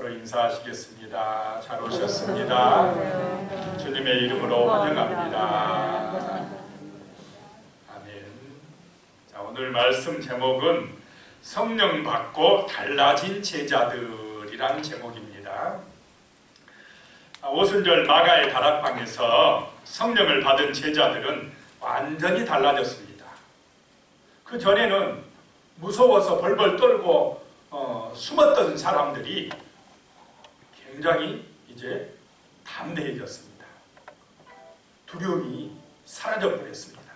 손으로 인사하시겠습니다. 잘 오셨습니다. 주님의 이름으로 환영합니다. 아멘. 자, 오늘 말씀 제목은 성령 받고 달라진 제자들이라는 제목입니다. 오순절 마가의 다락방에서 성령을 받은 제자들은 완전히 달라졌습니다. 그 전에는 무서워서 벌벌 떨고 숨었던 사람들이 굉장히 이제 담대해졌습니다. 두려움이 사라져버렸습니다.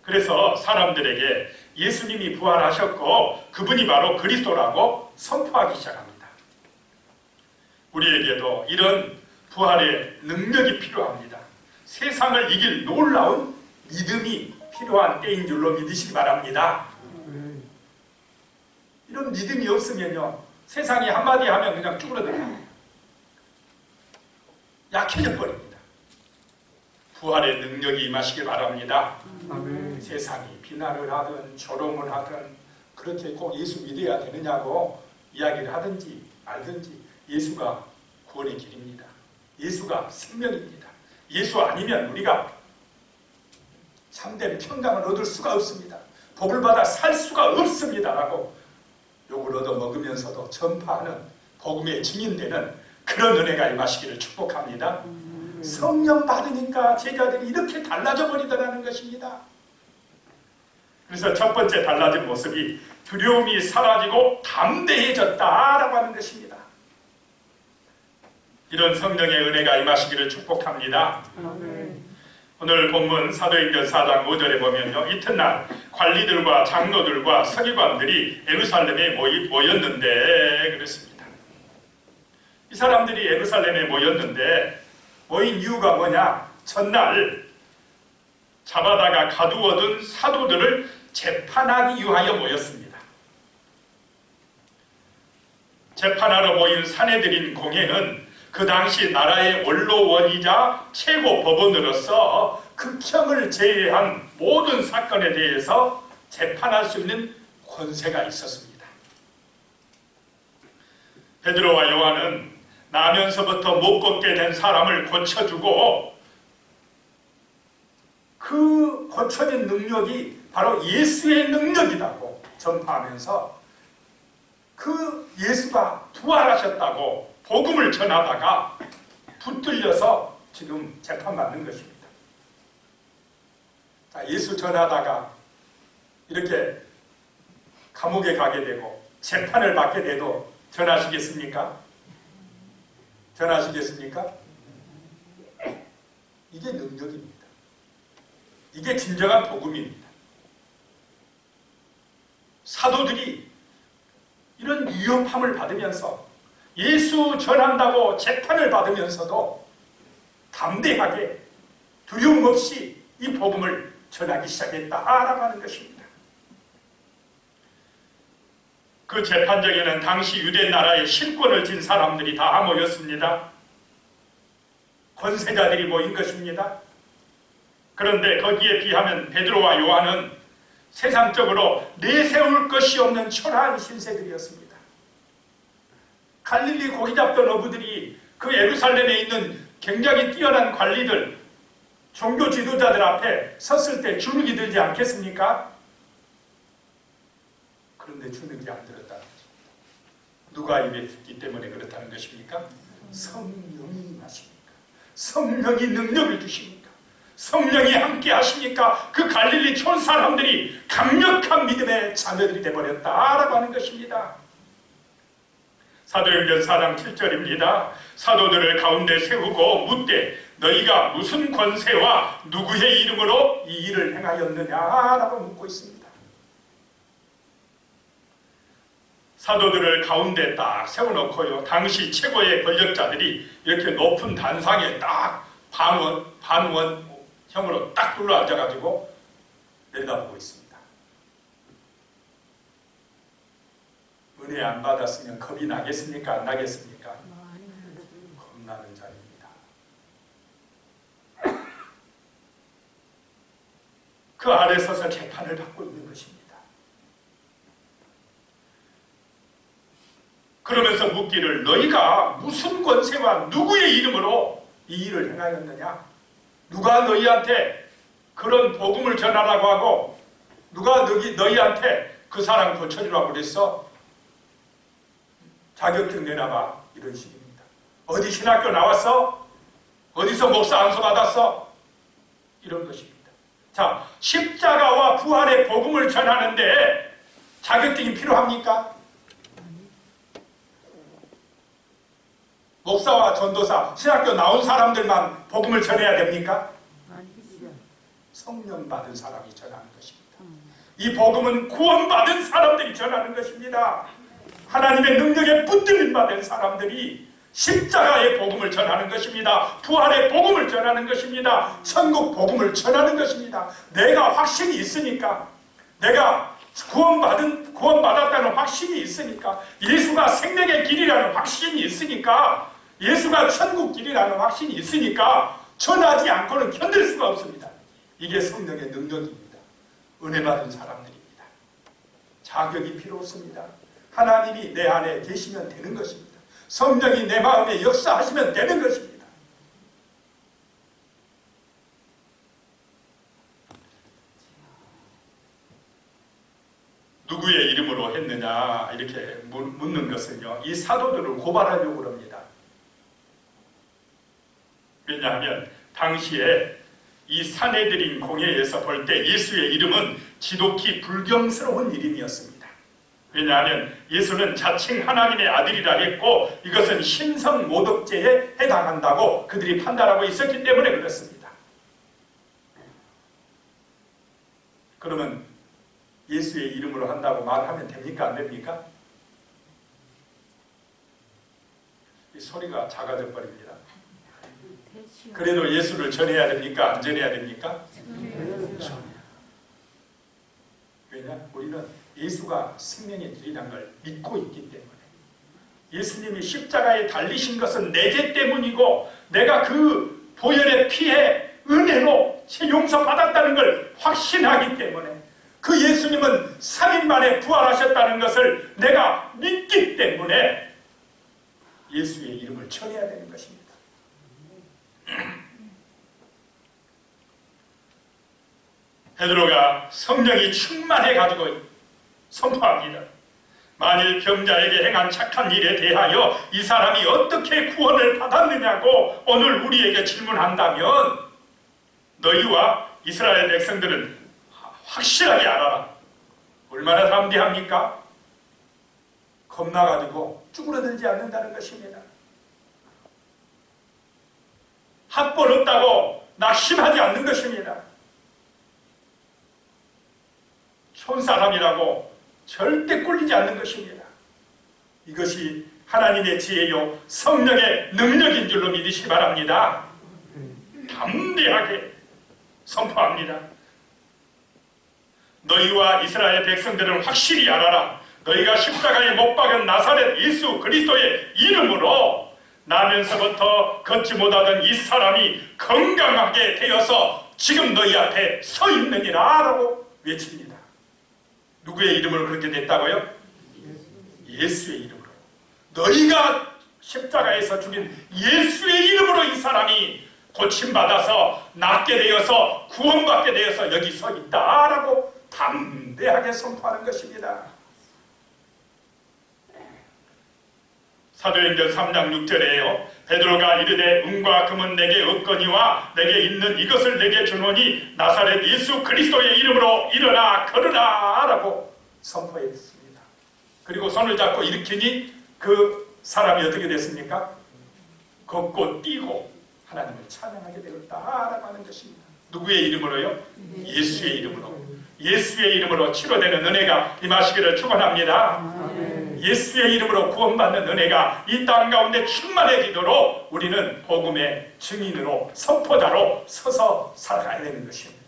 그래서 사람들에게 예수님이 부활하셨고 그분이 바로 그리스도라고 선포하기 시작합니다. 우리에게도 이런 부활의 능력이 필요합니다. 세상을 이길 놀라운 믿음이 필요한 때인 줄로 믿으시기 바랍니다. 이런 믿음이 없으면요, 세상이 한마디 하면 그냥 쭈그러들어요. 약해져 버립니다. 부활의 능력이 임하시기 바랍니다. 아멘. 세상이 비난을 하든 조롱을 하든 그렇게 꼭 예수 믿어야 되느냐고 이야기를 하든지 말든지 예수가 구원의 길입니다. 예수가 생명입니다. 예수 아니면 우리가 참된 평강을 얻을 수가 없습니다. 복을 받아 살 수가 없습니다. 라고 욕을 얻어 먹으면서도 전파하는 복음의 증인되는 그런 은혜가 임하시기를 축복합니다. 성령 받으니까 제자들이 이렇게 달라져 버리더라는 것입니다. 그래서 첫 번째 달라진 모습이 두려움이 사라지고 담대해졌다라고 하는 것입니다. 이런 성령의 은혜가 임하시기를 축복합니다. 오늘 본문 사도행전 4장 5절에 보면요, 이튿날 관리들과 장로들과 서기관들이 예루살렘에 모였는데 그랬습니다. 이 사람들이 예루살렘에 모였는데 모인 이유가 뭐냐? 첫날 잡아다가 가두어둔 사도들을 재판하기 위하여 모였습니다. 재판하러 모인 사내들인 공회는 그 당시 나라의 원로원이자 최고 법원으로서 극형을 제외한 모든 사건에 대해서 재판할 수 있는 권세가 있었습니다. 베드로와 요한은 나면서부터 못 걷게 된 사람을 고쳐주고 그 고쳐진 능력이 바로 예수의 능력이라고 전파하면서 그 예수가 부활하셨다고 복음을 전하다가 붙들려서 지금 재판받는 것입니다. 자, 예수 전하다가 이렇게 감옥에 가게 되고 재판을 받게 돼도 전하시겠습니까? 전하시겠습니까? 이게 능력입니다. 이게 진정한 복음입니다. 사도들이 이런 위협함을 받으면서 예수 전한다고 재판을 받으면서도 담대하게 두려움 없이 이 복음을 전하기 시작했다라고 하는 것입니다. 그 재판정에는 당시 유대 나라의 실권을 쥔 사람들이 다 모였습니다. 권세자들이 모인 것입니다. 그런데 거기에 비하면 베드로와 요한은 세상적으로 내세울 것이 없는 초라한 신세들이었습니다. 갈릴리 고기 잡던 어부들이 그 예루살렘에 있는 굉장히 뛰어난 관리들, 종교 지도자들 앞에 섰을 때 주눅이 들지 않겠습니까? 그런데 주눅이 안 들었다는 것입니다. 누가 임했기 때문에 그렇다는 것입니까? 성령이 임하십니까? 성령이 능력을 주십니까? 성령이 함께 하시니까 그 갈릴리 촌 사람들이 강력한 믿음의 자녀들이 되어버렸다라고 하는 것입니다. 사도행전 4장 7절입니다. 사도들을 가운데 세우고 묻되 너희가 무슨 권세와 누구의 이름으로 이 일을 행하였느냐라고 묻고 있습니다. 사도들을 가운데 딱 세워놓고요, 당시 최고의 권력자들이 이렇게 높은 단상에 딱 반원형으로 딱 둘러앉아가지고 내려다보고 있습니다. 은혜 안 받았으면 겁이 나겠습니까? 안 나겠습니까? 겁나는 자입니다. 그 아래 서서 재판을 받고 있는 것입니다. 그러면서 묻기를 너희가 무슨 권세와 누구의 이름으로 이 일을 행하였느냐? 누가 너희한테 그런 복음을 전하라고 하고 누가 너희한테 그 사람 고쳐주라고 그랬어? 자격증 내놔봐. 이런 식입니다. 어디 신학교 나왔어? 어디서 목사 안수 받았어? 이런 것입니다. 자, 십자가와 부활의 복음을 전하는데 자격증이 필요합니까? 목사와 전도사, 신학교 나온 사람들만 복음을 전해야 됩니까? 성령 받은 사람이 전하는 것입니다. 이 복음은 구원받은 사람들이 전하는 것입니다. 하나님의 능력에 붙들림 받은 사람들이 십자가의 복음을 전하는 것입니다. 부활의 복음을 전하는 것입니다. 천국 복음을 전하는 것입니다. 내가 확신이 있으니까, 내가 구원받았다는 확신이 있으니까, 예수가 생명의 길이라는 확신이 있으니까, 예수가 천국 길이라는 확신이 있으니까 전하지 않고는 견딜 수가 없습니다. 이게 성령의 능력입니다. 은혜 받은 사람들입니다. 자격이 필요 없습니다. 하나님이 내 안에 계시면 되는 것입니다. 성령이 내 마음에 역사하시면 되는 것입니다. 누구의 이름으로 했느냐 이렇게 묻는 것은요, 이 사도들을 고발하려고 합니다. 왜냐하면 당시에 이 사내들인 공회에서 볼 때 예수의 이름은 지독히 불경스러운 이름이었습니다. 왜냐하면 예수는 자칭 하나님의 아들이라 했고 이것은 신성모독죄에 해당한다고 그들이 판단하고 있었기 때문에 그렇습니다. 그러면 예수의 이름으로 한다고 말하면 됩니까? 안 됩니까? 이 소리가 작아져 버립니다. 그래도 예수를 전해야 됩니까? 안 전해야 됩니까? 왜냐? 우리는 예수가 생명의 길이라는 걸 믿고 있기 때문에, 예수님이 십자가에 달리신 것은 내 죄 때문이고 내가 그 보혈의 피에 은혜로 용서받았다는 걸 확신하기 때문에, 그 예수님은 3일 만에 부활하셨다는 것을 내가 믿기 때문에 예수의 이름을 전해야 되는 것입니다. 베드로가 성령이 충만해가지고 선포합니다. 만일 병자에게 행한 착한 일에 대하여 이 사람이 어떻게 구원을 받았느냐고 오늘 우리에게 질문한다면 너희와 이스라엘 백성들은 확실하게 알아라. 얼마나 담대합니까? 겁나가지고 쭈그러들지 않는다는 것입니다. 학벌 없다고 낙심하지 않는 것입니다. 촌사람이라고 절대 꿀리지 않는 것입니다. 이것이 하나님의 지혜요 성령의 능력인 줄로 믿으시기 바랍니다. 담대하게 선포합니다. 너희와 이스라엘 백성들은 확실히 알아라. 너희가 십자가에 못 박은 나사렛 예수 그리스도의 이름으로 나면서부터 걷지 못하던 이 사람이 건강하게 되어서 지금 너희 앞에 서 있느니라 라고 외칩니다. 누구의 이름으로 그렇게 됐다고요? 예수의 이름으로. 너희가 십자가에서 죽인 예수의 이름으로 이 사람이 고침받아서 낫게 되어서 구원받게 되어서 여기 서 있다라고 담대하게 선포하는 것입니다. 사도행전 3장 6절에요. 베드로가 이르되 은과 금은 내게 없거니와 내게 있는 이것을 내게 주노니 나사렛 예수 그리스도의 이름으로 일어나 걸으라 라고 선포했습니다. 그리고 손을 잡고 일으키니 그 사람이 어떻게 됐습니까? 걷고 뛰고 하나님을 찬양하게 되었다라고 하는 것입니다. 누구의 이름으로요? 예수의 이름으로. 예수의 이름으로 치료되는 은혜가 임하시기를 축원합니다. 예수의 이름으로 구원받는 은혜가 이 땅 가운데 충만해지도록 우리는 복음의 증인으로 선포자로 서서 살아가야 되는 것입니다.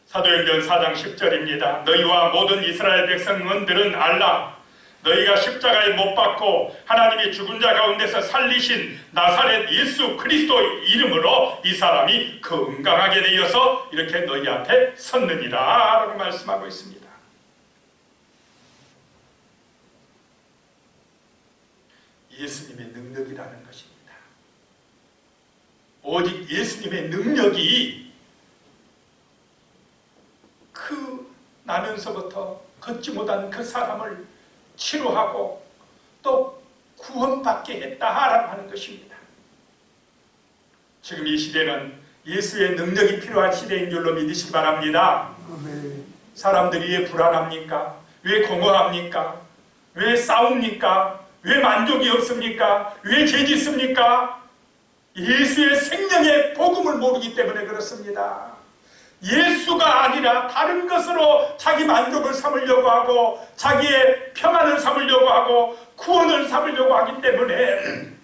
사도행전 4장 10절입니다. 너희와 모든 이스라엘 백성들은 알라. 너희가 십자가에 못 박고 하나님이 죽은 자 가운데서 살리신 나사렛 예수 그리스도 이름으로 이 사람이 건강하게 되어서 이렇게 너희 앞에 섰느니라 라고 말씀하고 있습니다. 예수님의 능력이라는 것입니다. 오직 예수님의 능력이 그 나면서부터 걷지 못한 그 사람을 치료하고 또 구원받게 했다라고 하는 것입니다. 지금 이 시대는 예수의 능력이 필요한 시대인 줄로 믿으시기 바랍니다. 사람들이 왜 불안합니까? 왜 공허합니까? 왜 싸웁니까? 왜 만족이 없습니까? 왜 죄짓습니까? 예수의 생명의 복음을 모르기 때문에 그렇습니다. 예수가 아니라 다른 것으로 자기 만족을 삼으려고 하고 자기의 평안을 삼으려고 하고 구원을 삼으려고 하기 때문에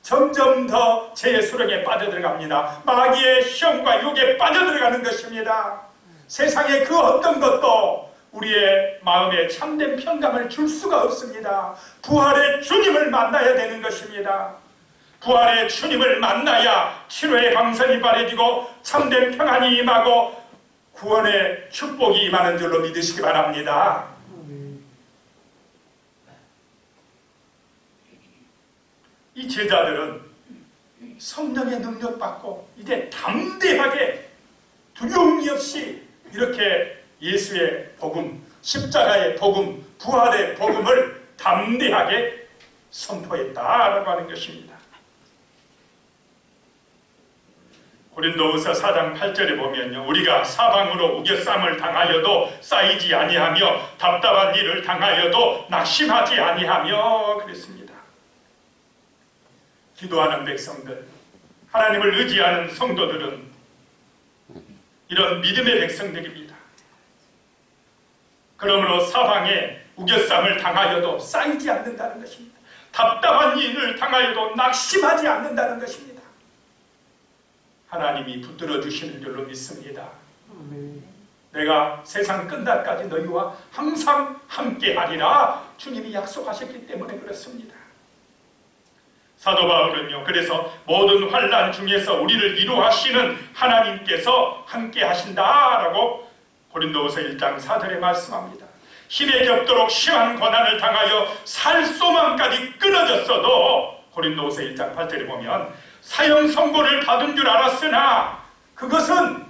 점점 더 죄의 수렁에 빠져들어갑니다. 마귀의 시험과 유혹에 빠져들어가는 것입니다. 세상에 그 어떤 것도 우리의 마음에 참된 평강을 줄 수가 없습니다. 부활의 주님을 만나야 되는 것입니다. 부활의 주님을 만나야 치료의 강선이 바래지고 참된 평안이 임하고 구원의 축복이 임하는 줄로 믿으시기 바랍니다. 이 제자들은 성령의 능력 받고 이제 담대하게 두려움이 없이 이렇게 예수의 복음, 십자가의 복음, 부활의 복음을 담대하게 선포했다라고 하는 것입니다. 고린도후서 4장 8절에 보면요, 우리가 사방으로 우겨쌈을 당하여도 쌓이지 아니하며 답답한 일을 당하여도 낙심하지 아니하며 그랬습니다. 기도하는 백성들, 하나님을 의지하는 성도들은 이런 믿음의 백성들입니다. 그러므로 사방에 우겨쌈을 당하여도 쌓이지 않는다는 것입니다. 답답한 일을 당하여도 낙심하지 않는다는 것입니다. 하나님이 붙들어 주시는 줄로 믿습니다. 내가 세상 끝날까지 너희와 항상 함께하리라 주님이 약속하셨기 때문에 그렇습니다. 사도 바울은요, 그래서 모든 환난 중에서 우리를 위로하시는 하나님께서 함께 하신다라고 고린도후서 1장 4절에 말씀합니다. 힘에 겹도록 심한 고난을 당하여 살 소망까지 끊어졌어도 고린도후서 1장 8절에 보면 사형 선고를 받은 줄 알았으나 그것은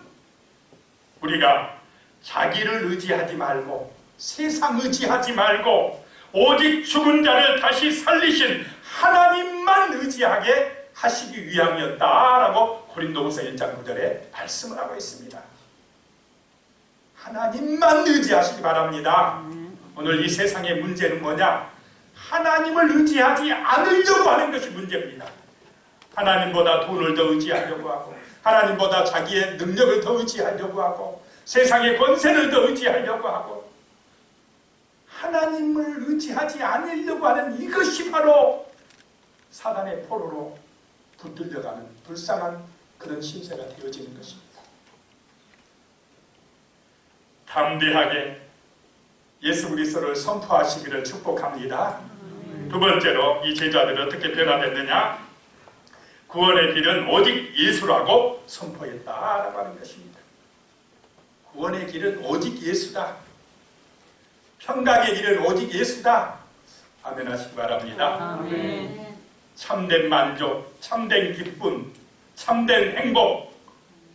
우리가 자기를 의지하지 말고 세상 의지하지 말고 오직 죽은 자를 다시 살리신 하나님만 의지하게 하시기 위함이었다라고 고린도후서 1장 9절에 말씀을 하고 있습니다. 하나님만 의지하시기 바랍니다. 오늘 이 세상의 문제는 뭐냐? 하나님을 의지하지 않으려고 하는 것이 문제입니다. 하나님보다 돈을 더 의지하려고 하고 하나님보다 자기의 능력을 더 의지하려고 하고 세상의 권세를 더 의지하려고 하고 하나님을 의지하지 않으려고 하는 이것이 바로 사단의 포로로 붙들려가는 불쌍한 그런 신세가 되어지는 것입니다. 담대하게 예수 그리스도를 선포하시기를 축복합니다. 두 번째로 이 제자들은 어떻게 변화됐느냐? 구원의 길은 오직 예수라고 선포했다라고 하는 것입니다. 구원의 길은 오직 예수다. 평강의 길은 오직 예수다. 아멘 하시기 바랍니다. 아멘. 참된 만족, 참된 기쁨, 참된 행복,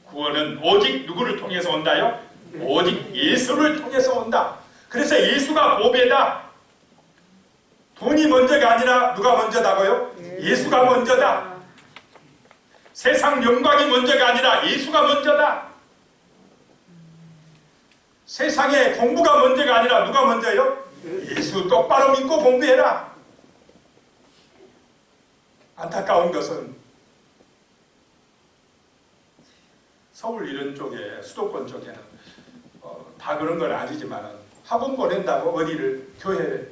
구원은 오직 누구를 통해서 온다요? 오직 예수를 통해서 온다. 그래서 예수가 보배다. 돈이 먼저가 아니라 누가 먼저다고요? 예수가 먼저다. 세상 영광이 먼저가 아니라 예수가 먼저다. 세상의 공부가 먼저가 아니라 누가 먼저요? 예수 똑바로 믿고 공부해라. 안타까운 것은 서울 이런 쪽에 수도권 쪽에는 다 그런 건 아니지만 학원 보낸다고 어디를 교회에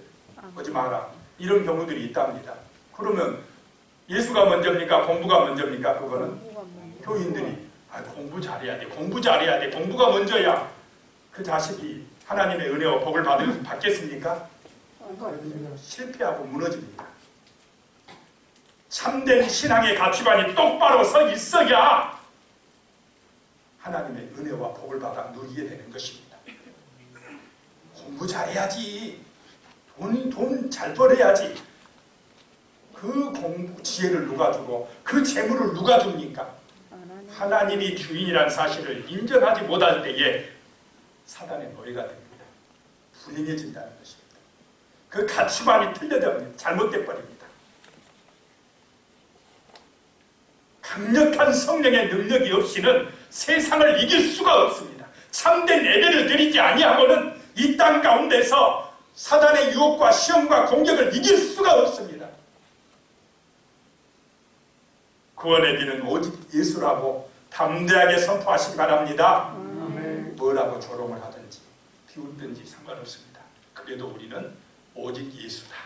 오지 마라 이런 경우들이 있답니다. 그러면 예수가 먼저입니까? 공부가 먼저입니까? 그거는 교인들이 공부 잘해야 돼. 공부 잘해야 돼. 공부가 먼저야. 그 자식이 하나님의 은혜와 복을 받겠습니까? 실패하고 무너집니다. 참된 신앙의 가치관이 똑바로 서 있어야 하나님의 은혜와 복을 받아 누리게 되는 것입니다. 공부 잘해야지. 돈 잘 벌어야지. 그 지혜를 누가 주고 그 재물을 누가 줍니까? 하나님이 주인이라는 사실을 인정하지 못할 때에 사단의 노예가 됩니다. 불행해진다는 것입니다. 그 가치관이 틀려져 잘못돼 버립니다. 강력한 성령의 능력이 없이는 세상을 이길 수가 없습니다. 참된 예배를 드리지 아니하고는 이 땅 가운데서 사단의 유혹과 시험과 공격을 이길 수가 없습니다. 구원의 길은 오직 예수라고 담대하게 선포하시기 바랍니다. 뭐라고 조롱을 하든지 비웃든지 상관없습니다. 그래도 우리는 오직 예수다.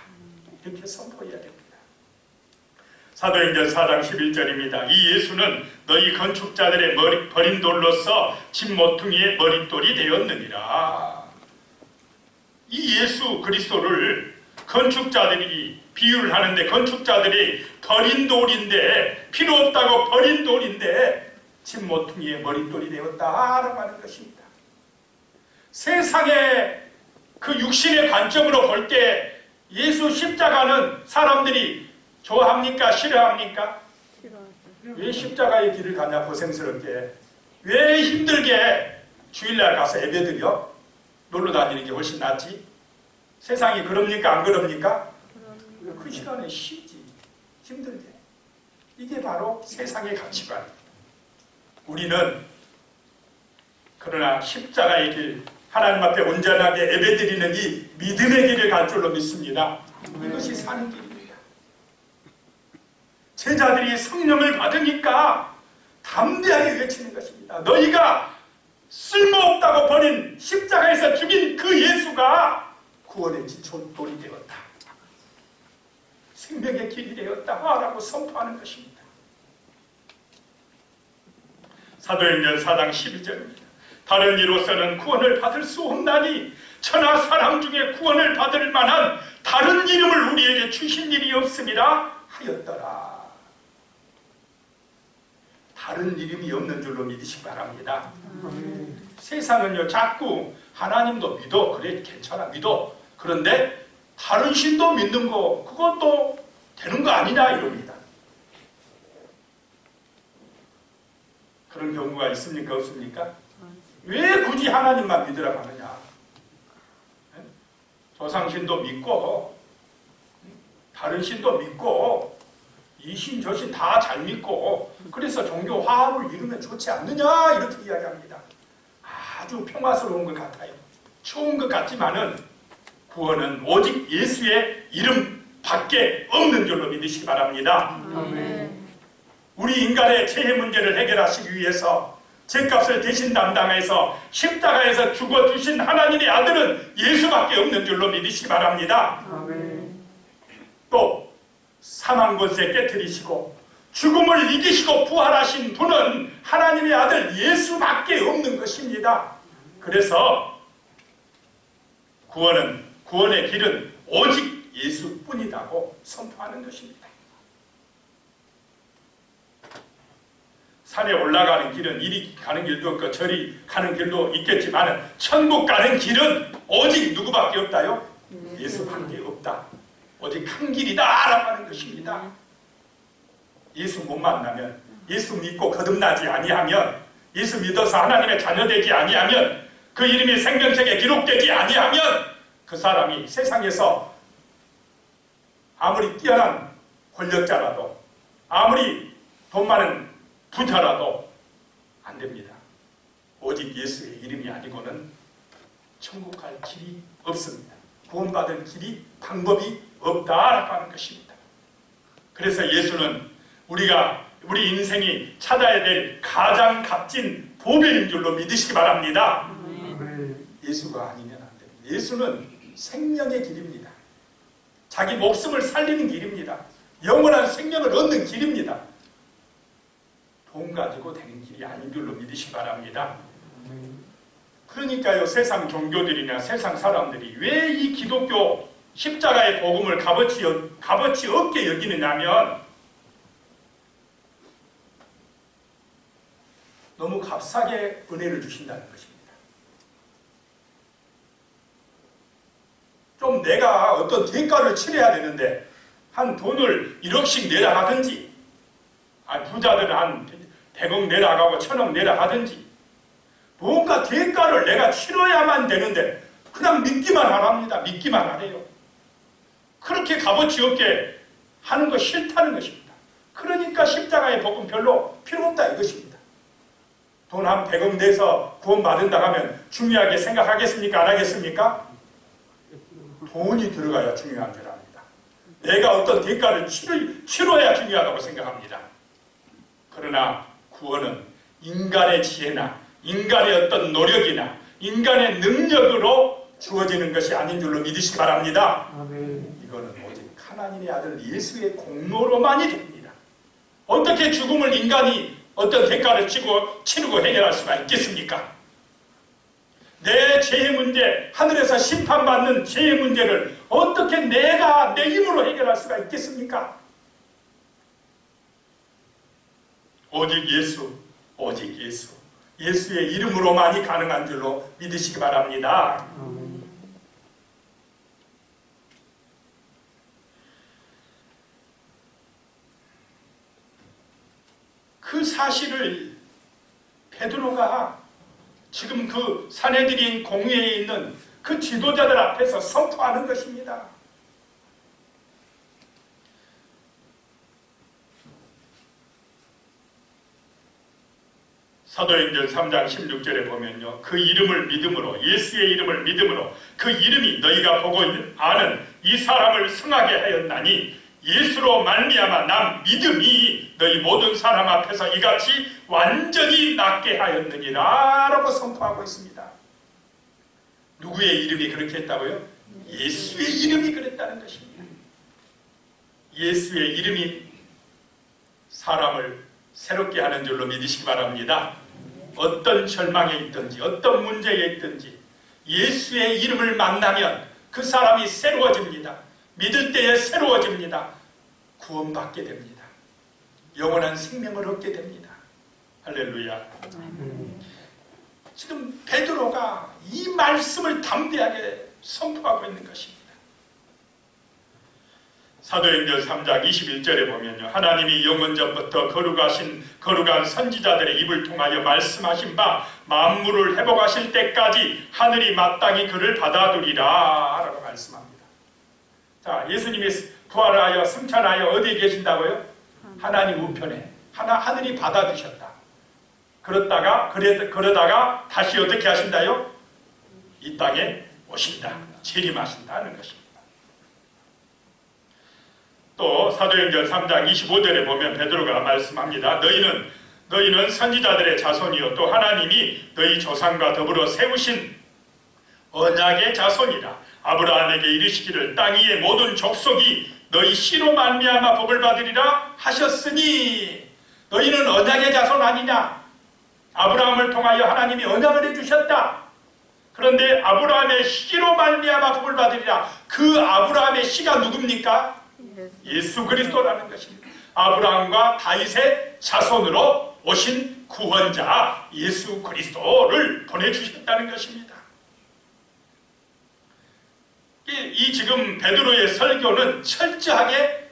이렇게 선포해야 됩니다. 사도행전 4장 11절입니다. 이 예수는 너희 건축자들의 버린 돌로서 집 모퉁이의 머릿돌이 되었느니라. 이 예수 그리스도를 건축자들이 비유를 하는데 건축자들이 버린 돌인데 필요 없다고 버린 돌인데 집 모퉁이의 머릿돌이 되었다라고 하는 것입니다. 세상의 그 육신의 관점으로 볼 때 예수 십자가는 사람들이 좋아합니까? 싫어합니까? 왜 십자가의 길을 가냐 고생스럽게 왜 힘들게 주일날 가서 예배드려? 놀러 다니는 게 훨씬 낫지? 세상이 그럽니까? 안 그럽니까? 그 시간에 쉬지 힘들게. 이게 바로 세상의 가치관. 우리는 그러나 십자가의 길 하나님 앞에 온전하게 예배드리는 이 믿음의 길을 갈 줄로 믿습니다. 이것이 사는 길입니다. 제자들이 성령을 받으니까 담대하게 외치는 것입니다. 너희가 쓸모없다고 버린 십자가에서 죽인 그 예수가 구원의 지존돌이 되었다. 생명의 길이 되었다라고 선포하는 것입니다. 사도행전 4장 12절입니다. 다른 이로서는 구원을 받을 수 없나니 천하 사람 중에 구원을 받을 만한 다른 이름을 우리에게 주신 일이 없음이라 하였더라. 다른 이름이 없는 줄로 믿으시기 바랍니다. 세상은요 자꾸 하나님도 믿어 그래 괜찮아 믿어 그런데 다른 신도 믿는 거 그것도 되는 거 아니냐 이럽니다. 그런 경우가 있습니까 없습니까? 왜 굳이 하나님만 믿으라고 하느냐? 조상신도 믿고 다른 신도 믿고 이 신 저 신 다 잘 믿고 그래서 종교 화합을 이루면 좋지 않느냐 이렇게 이야기합니다. 아주 평화스러운 것 같아요. 좋은 것 같지만은 구원은 오직 예수의 이름 밖에 없는 줄로 믿으시기 바랍니다. 우리 인간의 죄의 문제를 해결하시기 위해서 죄값을 대신 담당해서 십자가에서 죽어주신 하나님의 아들은 예수밖에 없는 줄로 믿으시기 바랍니다. 또 사망 권세 깨뜨리시고 죽음을 이기시고 부활하신 분은 하나님의 아들 예수밖에 없는 것입니다. 그래서 구원의 길은 오직 예수뿐이라고 선포하는 것입니다. 산에 올라가는 길은 이리 가는 길도 없고 저리 가는 길도 있겠지만 천국 가는 길은 오직 누구밖에 없다요? 예수밖에 없다. 오직 한 길이다라고 하는 것입니다. 예수 못 만나면 예수 믿고 거듭나지 아니하면 예수 믿어서 하나님의 자녀되지 아니하면 그 이름이 생명책에 기록되지 아니하면 그 사람이 세상에서 아무리 뛰어난 권력자라도 아무리 돈 많은 부자라도 안 됩니다. 오직 예수의 이름이 아니고는 천국 갈 길이 없습니다. 구원받을 길이 방법이 없다라고 하는 것입니다. 그래서 예수는 우리 인생이 찾아야 될 가장 값진 보배인 줄로 믿으시기 바랍니다. 예수가 아니면 안 됩니다. 예수는 생명의 길입니다. 자기 목숨을 살리는 길입니다. 영원한 생명을 얻는 길입니다. 돈 가지고 되는 길이 아닌 줄로 믿으시기 바랍니다. 그러니까요 세상 종교들이나 세상 사람들이 왜 이 기독교 십자가의 복음을 값어치 없게 여기느냐면 너무 값싸게 은혜를 주신다는 것입니다. 좀 내가 어떤 대가를 치러야 되는데 한 돈을 1억씩 내라 하든지, 부자들은 한 100억 내라 하고 1000억 내라 하든지, 뭔가 대가를 내가 치러야만 되는데 그냥 믿기만 하랍니다. 믿기만 하래요. 그렇게 값어치 없게 하는 거 싫다는 것입니다. 그러니까 십자가의 복음 별로 필요 없다 이것입니다. 돈 한 100억 내서 구원받는다 하면 중요하게 생각하겠습니까? 안 하겠습니까? 돈이 들어가야 중요한 줄 압니다. 내가 어떤 대가를 치러야 중요하다고 생각합니다. 그러나 구원은 인간의 지혜나 인간의 어떤 노력이나 인간의 능력으로 주어지는 것이 아닌 줄로 믿으시기 바랍니다. 이거는 오직 하나님의 아들 예수의 공로로만이 됩니다. 어떻게 죽음을 인간이 어떤 대가를 치르고 해결할 수가 있겠습니까? 내 죄의 문제, 하늘에서 심판받는 죄의 문제를 어떻게 내가 내 힘으로 해결할 수가 있겠습니까? 오직 예수, 오직 예수. 예수의 이름으로만이 가능한 줄로 믿으시기 바랍니다. 그 사실을 베드로가 지금 그 산헤드린 공회에 있는 그 지도자들 앞에서 선포하는 것입니다. 사도행전 3장 16절에 보면요, 그 이름을 믿음으로, 예수의 이름을 믿음으로 그 이름이 너희가 보고 아는 이 사람을 승하게 하였나니 예수로 말미암아 남 믿음이 너희 모든 사람 앞에서 이같이 완전히 낫게 하였느니라 라고 선포하고 있습니다. 누구의 이름이 그렇게 했다고요? 예수의 이름이 그랬다는 것입니다. 예수의 이름이 사람을 새롭게 하는 줄로 믿으시기 바랍니다. 어떤 절망에 있든지 어떤 문제에 있든지 예수의 이름을 만나면 그 사람이 새로워집니다. 믿을 때에 새로워집니다. 구원받게 됩니다. 영원한 생명을 얻게 됩니다. 할렐루야. 지금 베드로가 이 말씀을 담대하게 선포하고 있는 것입니다. 사도행전 3장 21절에 보면요, 하나님이 영원전부터 거룩한 선지자들의 입을 통하여 말씀하신 바 만물을 회복하실 때까지 하늘이 마땅히 그를 받아두리라 라고 말씀합니다. 자, 예수님이 부활하여 승천하여 어디에 계신다고요? 하나님 우편에 하늘이 받아두셨다. 그러다가 다시 어떻게 하신다요? 이 땅에 오신다. 재림하신다는 것입니다. 또 사도행전 3장 25절에 보면 베드로가 말씀합니다. 너희는 선지자들의 자손이요 또 하나님이 너희 조상과 더불어 세우신 언약의 자손이라. 아브라함에게 이르시기를 땅 위의 모든 족속이 너희 씨로 말미암아 복을 받으리라 하셨으니, 너희는 언약의 자손 아니냐? 아브라함을 통하여 하나님이 언약을 해주셨다. 그런데 아브라함의 씨로 말미암아 복을 받으리라. 그 아브라함의 씨가 누굽니까? 예수 그리스도라는 것입니다. 아브라함과 다윗의 자손으로 오신 구원자 예수 그리스도를 보내주셨다는 것입니다. 이 지금 베드로의 설교는 철저하게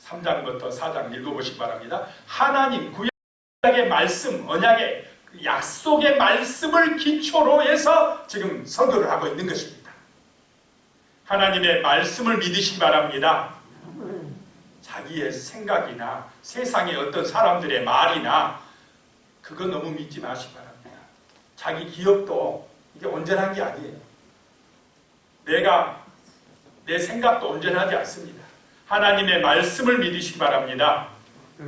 3장부터 4장 읽어보시기 바랍니다. 하나님 구약의 말씀, 언약의 약속의 말씀을 기초로 해서 지금 설교를 하고 있는 것입니다. 하나님의 말씀을 믿으시기 바랍니다. 자기의 생각이나 세상의 어떤 사람들의 말이나 그거 너무 믿지 마시기 바랍니다. 자기 기억도 이게 온전한 게 아니에요. 내 생각도 온전하지 않습니다. 하나님의 말씀을 믿으시기 바랍니다.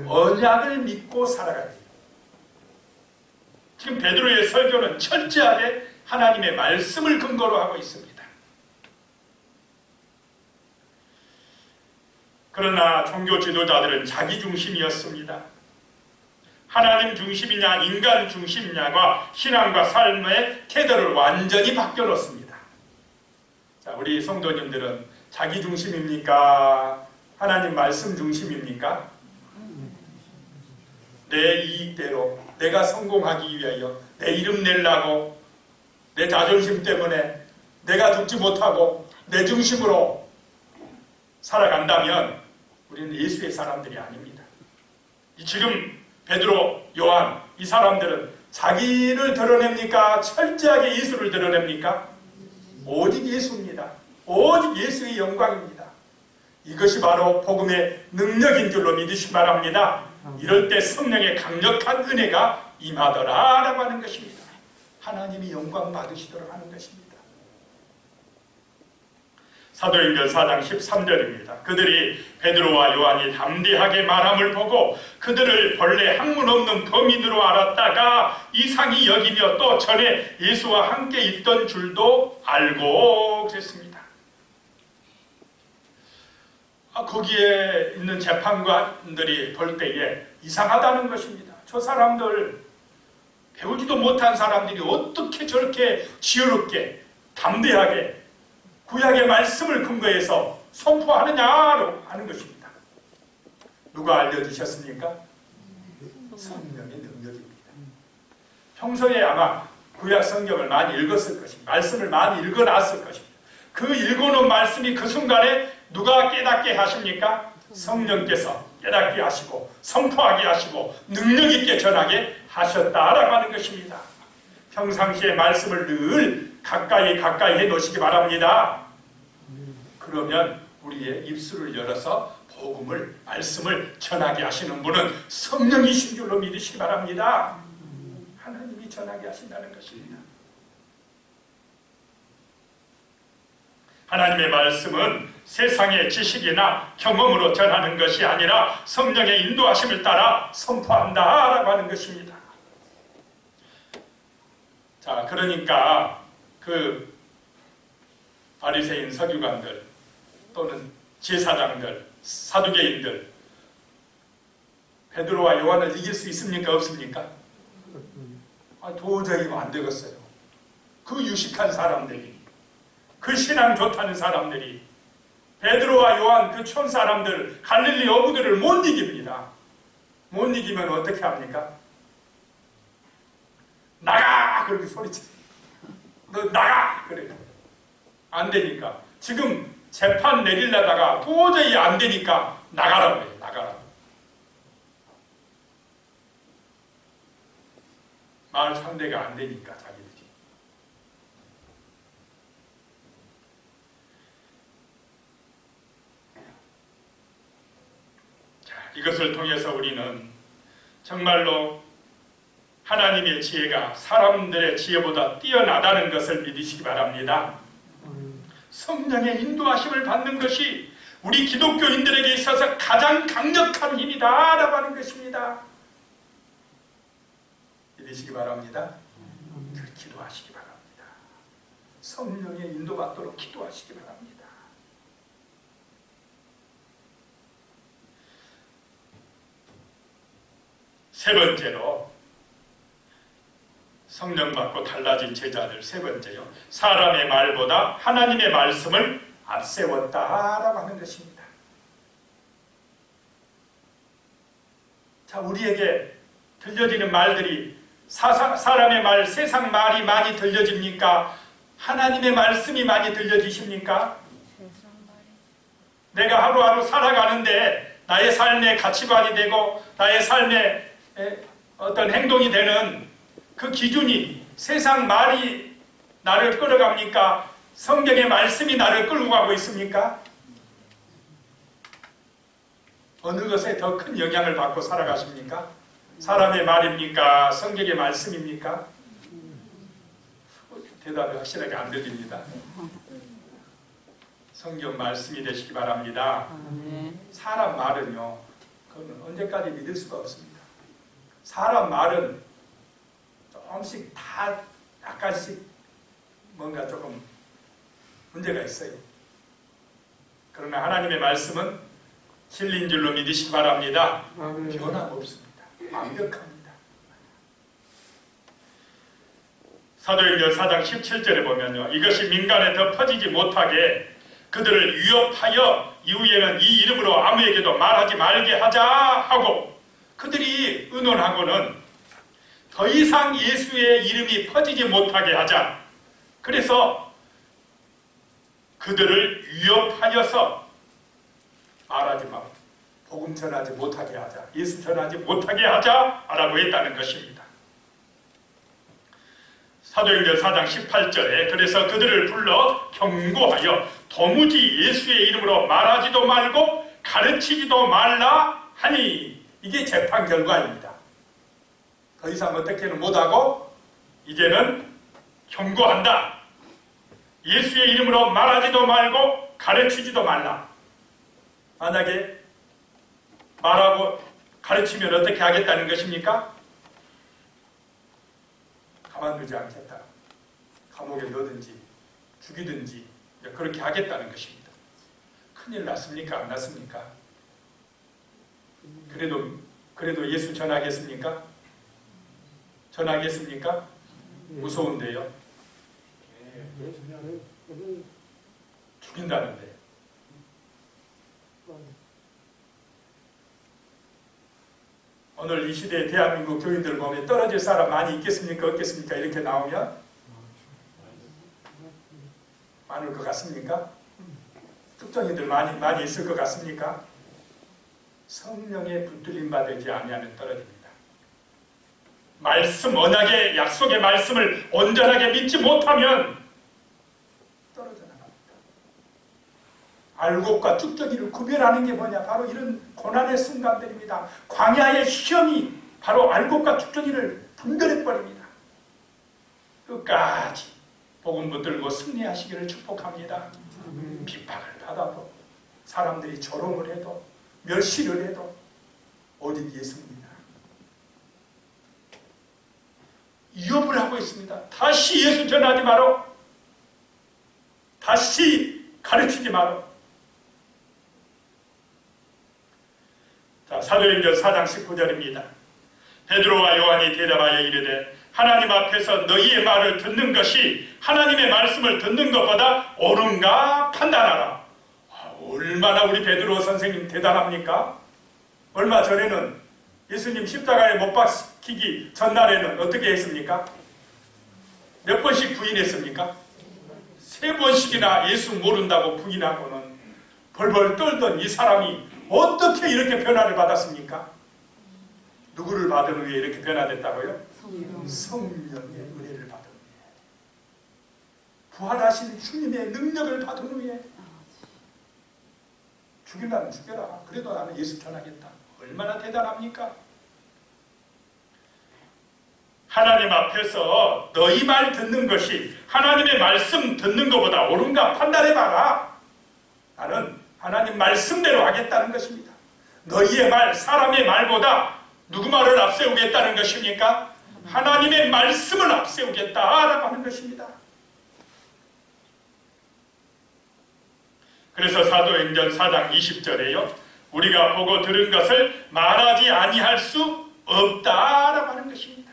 언약을 믿고 살아가야 돼요. 지금 베드로의 설교는 철저하게 하나님의 말씀을 근거로 하고 있습니다. 그러나 종교 지도자들은 자기 중심이었습니다. 하나님 중심이냐 인간 중심이냐가 신앙과 삶의 태도를 완전히 바꿔놓습니다. 자, 우리 성도님들은 자기 중심입니까? 하나님 말씀 중심입니까? 내 이익대로 내가 성공하기 위하여 내 이름 내려고 내 자존심 때문에 내가 죽지 못하고 내 중심으로 살아간다면 우리는 예수의 사람들이 아닙니다. 지금 베드로, 요한 이 사람들은 자기를 드러냅니까? 철저하게 예수를 드러냅니까? 오직 예수입니다. 오직 예수의 영광입니다. 이것이 바로 복음의 능력인 줄로 믿으시기 바랍니다. 이럴 때 성령의 강력한 은혜가 임하더라라고 하는 것입니다. 하나님이 영광 받으시도록 하는 것입니다. 사도행전 4장 13절입니다. 그들이 베드로와 요한이 담대하게 말함을 보고 그들을 본래 학문 없는 범인으로 알았다가 이상히 여기며 또 전에 예수와 함께 있던 줄도 알고 그랬습니다. 거기에 있는 재판관들이 볼 때에 이상하다는 것입니다. 저 사람들, 배우지도 못한 사람들이 어떻게 저렇게 지혜롭게 담대하게 구약의 말씀을 근거해서 선포하느냐로 하는 것입니다. 누가 알려주셨습니까? 성령의 능력입니다. 평소에 아마 구약 성경을 많이 읽었을 것입니다. 말씀을 많이 읽어놨을 것입니다. 그 읽어놓은 말씀이 그 순간에 누가 깨닫게 하십니까? 성령께서 깨닫게 하시고 선포하게 하시고 능력 있게 전하게 하셨다라고 하는 것입니다. 평상시에 말씀을 늘 가까이 해놓으시기 바랍니다. 그러면 우리의 입술을 열어서 복음을, 말씀을 전하게 하시는 분은 성령이신 줄로 믿으시기 바랍니다. 하나님이 전하게 하신다는 것입니다. 하나님의 말씀은 세상의 지식이나 경험으로 전하는 것이 아니라 성령의 인도하심을 따라 선포한다라고 하는 것입니다. 자, 그러니까 그 바리새인 서기관들 또는 제사장들, 사두개인들 베드로와 요한을 이길 수 있습니까? 없습니까? 도저히 안 되겠어요. 그 유식한 사람들이, 그 신앙 좋다는 사람들이 베드로와 요한 그 촌 사람들, 갈릴리 어부들을 못 이깁니다. 못 이기면 어떻게 합니까? 나가! 그렇게 소리치죠. 너 나가! 그래요. 안 되니까. 지금 재판 내리려다가 도저히 안 되니까 나가라고 해요. 나가라고. 말 상대가 안 되니까 자기들이. 자, 이것을 통해서 우리는 정말로 하나님의 지혜가 사람들의 지혜보다 뛰어나다는 것을 믿으시기 바랍니다. 성령의 인도하심을 받는 것이 우리 기독교인들에게 있어서 가장 강력한 힘이다 라고 하는 것입니다. 믿으시기 바랍니다. 기도하시기 바랍니다. 성령의 인도받도록 기도하시기 바랍니다. 세 번째로 성령 받고 달라진 제자들 세 번째요. 사람의 말보다 하나님의 말씀을 앞세웠다라고 하는 것입니다. 자, 우리에게 들려지는 말들이 사람의 말, 세상 말이 많이 들려집니까? 하나님의 말씀이 많이 들려지십니까? 내가 하루하루 살아가는데 나의 삶의 가치관이 되고 나의 삶의 어떤 행동이 되는 그 기준이 세상 말이 나를 끌어갑니까? 성경의 말씀이 나를 끌고 가고 있습니까? 어느 것에 더 큰 영향을 받고 살아가십니까? 사람의 말입니까? 성경의 말씀입니까? 대답이 확실하게 안 들립니다. 성경 말씀이 되시기 바랍니다. 사람 말은요, 그건 언제까지 믿을 수가 없습니다. 사람 말은 조금씩 다 약간씩 뭔가 조금 문제가 있어요. 그러나 하나님의 말씀은 진리인 줄로 믿으시기 바랍니다. 변함없습니다. 완벽합니다. 사도행전 4장 17절에 보면요, 이것이 민간에 더 퍼지지 못하게 그들을 위협하여 이후에는 이 이름으로 아무에게도 말하지 말게 하자 하고 그들이 의논하고는 더 이상 예수의 이름이 퍼지지 못하게 하자. 그래서 그들을 위협하여서 말하지 마. 복음 전하지 못하게 하자. 예수 전하지 못하게 하자라고 했다는 것입니다. 사도행전 4장 18절에 그래서 그들을 불러 경고하여 도무지 예수의 이름으로 말하지도 말고 가르치지도 말라 하니, 이게 재판 결과입니다. 더 이상 어떻게는 못하고 이제는 경고한다. 예수의 이름으로 말하지도 말고 가르치지도 말라. 만약에 말하고 가르치면 어떻게 하겠다는 것입니까? 가만두지 않겠다. 감옥에 넣든지 죽이든지 그렇게 하겠다는 것입니다. 큰일 났습니까? 안 났습니까? 그래도 예수 전하겠습니까? 전하겠습니까? 무서운데요. 죽인다는데. 오늘 이 시대에 대한민국 교인들 보면 떨어질 사람 많이 있겠습니까? 없겠습니까? 이렇게 나오면 많을 것 같습니까? 특정인들 많이 있을 것 같습니까? 성령의 붙들림 받지 아니하면 떨어집니다. 말씀, 언약의 약속의 말씀을 온전하게 믿지 못하면 떨어져 나갑니다. 알곡과 쭉저기를 구별하는 게 뭐냐? 바로 이런 고난의 순간들입니다. 광야의 시험이 바로 알곡과 쭉저기를 분별해버립니다. 끝까지 복음 붙들고 승리하시기를 축복합니다. 핍박을 받아도, 사람들이 조롱을 해도, 멸시를 해도 오직 예수입니다. 위협을 하고 있습니다. 다시 예수 전하지 마라. 다시 가르치지 마라. 자, 사도행전 4장 19절입니다. 베드로와 요한이 대답하여 이르되 하나님 앞에서 너희의 말을 듣는 것이 하나님의 말씀을 듣는 것보다 옳은가 판단하라. 얼마나 우리 베드로 선생님 대단합니까? 얼마 전에는 예수님 십자가에 못 박히기 전날에는 어떻게 했습니까? 몇 번씩 부인했습니까? 3번씩이나 예수 모른다고 부인하고는 벌벌 떨던 이 사람이 어떻게 이렇게 변화를 받았습니까? 누구를 받은 후에 이렇게 변화됐다고요? 성령의 은혜를 받은 후에, 부활하신 주님의 능력을 받은 후에. 죽이려면 죽여라. 그래도 나는 예수 전하겠다. 얼마나 대단합니까? 하나님 앞에서 너희 말 듣는 것이 하나님의 말씀 듣는 것보다 옳은가 판단해봐라. 나는 하나님 말씀대로 하겠다는 것입니다. 너희의 말, 사람의 말보다 누구 말을 앞세우겠다는 것입니까? 하나님의 말씀을 앞세우겠다라고 하는 것입니다. 그래서 사도행전 4장 20절에요. 우리가 보고 들은 것을 말하지 아니할 수 없다라고 하는 것입니다.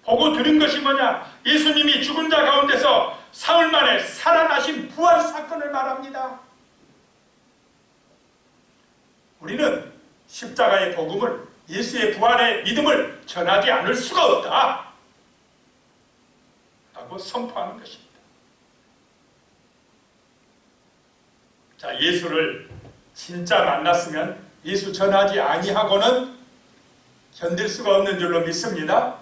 보고 들은 것이 뭐냐? 예수님이 죽은 자 가운데서 사흘 만에 살아나신 부활 사건을 말합니다. 우리는 십자가의 복음을, 예수의 부활의 믿음을 전하지 않을 수가 없다 라고 선포하는 것입니다. 자, 예수를 진짜 만났으면 예수 전하지 아니하고는 견딜 수가 없는 줄로 믿습니다.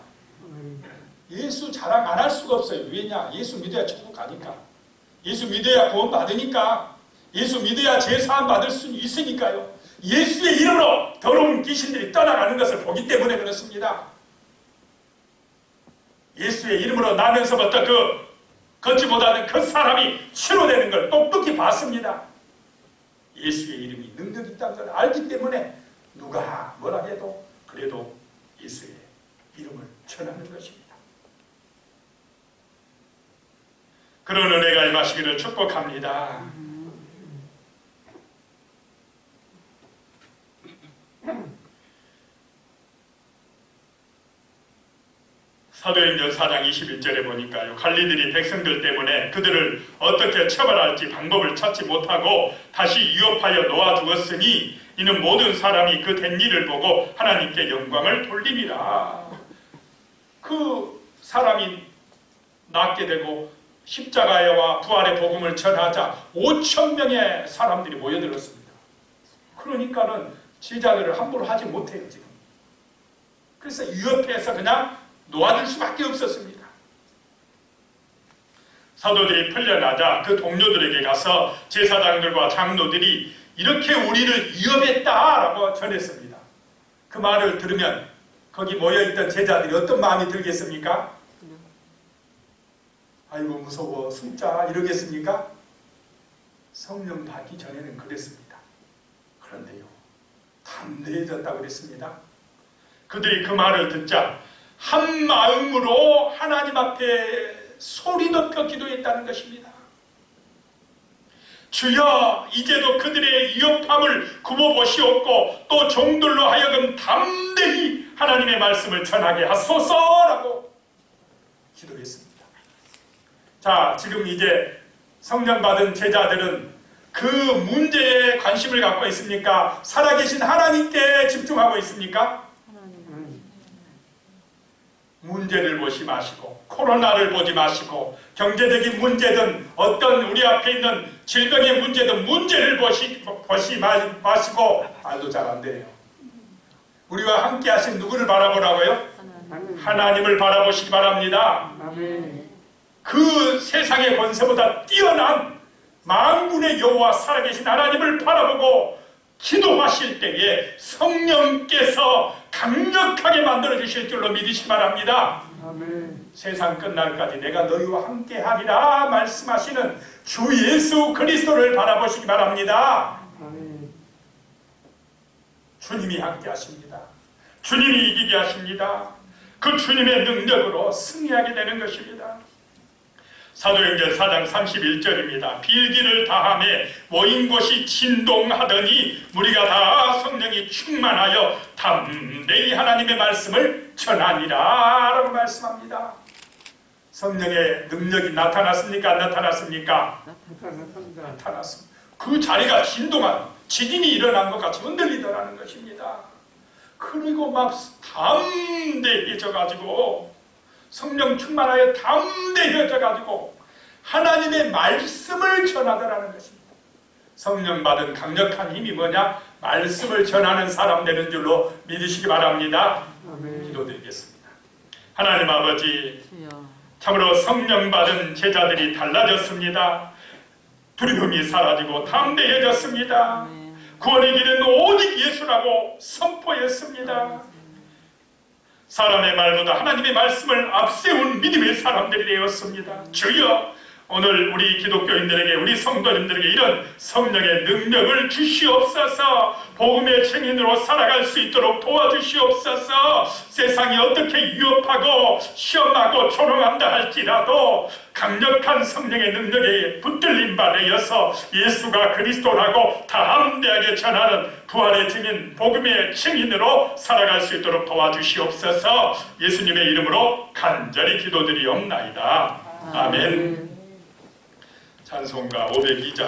예수 자랑 안 할 수가 없어요. 왜냐? 예수 믿어야 천국 가니까. 예수 믿어야 구원 받으니까. 예수 믿어야 제사함 받을 수 있으니까요. 예수의 이름으로 더러운 귀신들이 떠나가는 것을 보기 때문에 그렇습니다. 예수의 이름으로 나면서부터 걷지 못하는 그 사람이 치료되는 걸 똑똑히 봤습니다. 예수의 이름이 능력이 있다는 걸 알기 때문에 누가 뭐라 해도 그래도 예수의 이름을 전하는 것입니다. 그런 은혜가 임하시기를 축복합니다. 사도행전 4장 21절에 보니까요. 관리들이 백성들 때문에 그들을 어떻게 처벌할지 방법을 찾지 못하고 다시 위협하여 놓아두었으니 이는 모든 사람이 그 된 일을 보고 하나님께 영광을 돌림이라. 그 사람이 낫게 되고 십자가와 부활의 복음을 전하자 5,000명의 사람들이 모여들었습니다. 그러니까는 제자들을 함부로 하지 못해요 지금. 그래서 위협해서 그냥 놓아줄 수밖에 없었습니다. 사도들이 풀려나자 그 동료들에게 가서 제사장들과 장로들이 이렇게 우리를 위협했다라고 전했습니다. 그 말을 들으면 거기 모여있던 제자들이 어떤 마음이 들겠습니까? 아이고 무서워 숨자 이러겠습니까? 성령 받기 전에는 그랬습니다. 그런데요 담대해졌다고 그랬습니다. 그들이 그 말을 듣자 한 마음으로 하나님 앞에 소리 높여 기도했다는 것입니다. 주여 이제도 그들의 위협함을 굽어보시옵고 또 종들로 하여금 담대히 하나님의 말씀을 전하게 하소서라고 기도했습니다. 자, 지금 이제 성령 받은 제자들은 그 문제에 관심을 갖고 있습니까? 살아계신 하나님께 집중하고 있습니까? 문제를 보지 마시고 코로나를 보지 마시고 경제적인 문제든 어떤 우리 앞에 있는 질병의 문제든 문제를 보시 마시고 말도 잘 안 돼요. 우리와 함께 하신 누구를 바라보라고요? 하나님을 바라보시기 바랍니다. 그 세상의 권세보다 뛰어난 만군의 여호와 살아계신 하나님을 바라보고 기도하실 때에 성령께서 강력하게 만들어주실 줄로 믿으시기 바랍니다. 아멘. 세상 끝날까지 내가 너희와 함께하리라 말씀하시는 주 예수 그리스도를 바라보시기 바랍니다. 아멘. 주님이 함께하십니다. 주님이 이기게 하십니다. 그 주님의 능력으로 승리하게 되는 것입니다. 사도행전 4장 31절입니다. 빌기를 다함에 모인 곳이 진동하더니 무리가 다 성령이 충만하여 담대히 하나님의 말씀을 전하니라 라고 말씀합니다. 성령의 능력이 나타났습니까? 안 나타났습니까? 나타났습니다. 그 자리가 진동한 지진이 일어난 것 같이 흔들리더라는 것입니다. 그리고 막 담대해져가지고 성령 충만하여 담대해져가지고 하나님의 말씀을 전하더라는 것입니다. 성령 받은 강력한 힘이 뭐냐? 말씀을 전하는 사람 되는 줄로 믿으시기 바랍니다. 아멘. 기도드리겠습니다. 하나님 아버지, 참으로 성령 받은 제자들이 달라졌습니다. 두려움이 사라지고 담대해졌습니다. 구원의 길은 오직 예수라고 선포했습니다. 사람의 말보다 하나님의 말씀을 앞세운 믿음의 사람들이 되었습니다. 주여, 오늘 우리 기독교인들에게, 우리 성도님들에게 이런 성령의 능력을 주시옵소서. 복음의 증인으로 살아갈 수 있도록 도와주시옵소서. 세상이 어떻게 위협하고 시험하고 조롱한다 할지라도 강력한 성령의 능력에 붙들린 바 되어서 예수가 그리스도라고 담대하게 전하는 부활의 증인, 복음의 증인으로 살아갈 수 있도록 도와주시옵소서. 예수님의 이름으로 간절히 기도드리옵나이다. 아멘. 찬송가 502장